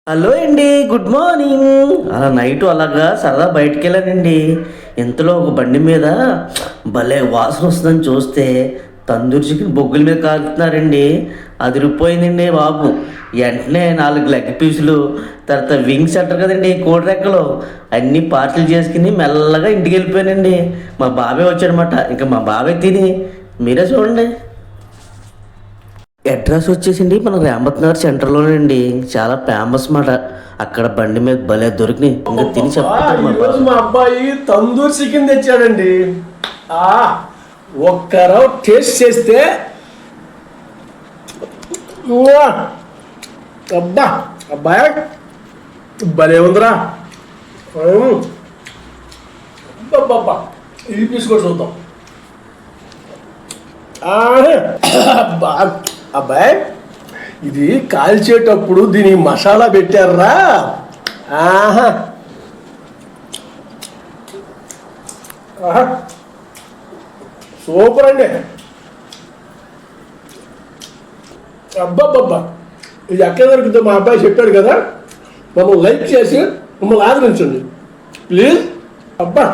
Hello అండి, good morning. అలా night అలాగా సరదా బయటికి వెళ్ళానండి. ఇంతలో ఒక బండి మీద భలే వాసన వస్తుందని చూస్తే తందూరి చికెన్ బొగ్గుల మీద కాలుతున్నారండి. అదిరిపోయిందండి బాబు. వెంటనే 4 లెగ్ పీసులు, తర్వాత వింగ్స్ అంటారు కదండి, కోడి రెక్కలు, అన్నీ పార్సల్ చేసుకుని మెల్లగా ఇంటికి వెళ్ళిపోయానండి. మా బాబాయ్ వచ్చాడనమాట. ఇంకా మా బాబాయ్ తిని మీరే చూడండి. అడ్రస్ వచ్చేసింది మన రేమత్ నగర్ సెంటర్లోనండి. చాలా ఫేమస్ మాట. అక్కడ బండి మీద భలే దొరికినాయి. ఇంకా తిని చెప్పాలి. ఈరోజు మా అబ్బాయి తందూరి చికెన్ తెచ్చాడండి. ఒక్క రౌండ్ టేస్ట్ చేస్తే ఉవ్వా! అబ్బా అబ్బాయి భలే ఉందిరా. అబ్బా ఇది పీస్ కూడా చూద్దాం. అబ్బా అబ్బాయి, ఇది కాల్చేటప్పుడు దీనికి మసాలా పెట్టారా? ఆహా సూపర్ అండి. అబ్బాబ్బా, ఇది ఎక్కడ దొరుకుతుందో మా అబ్బాయి చెప్పాడు కదా. మమ్మల్ని లైక్ చేసి మమ్మల్ని ఆదరించండి ప్లీజ్. అబ్బా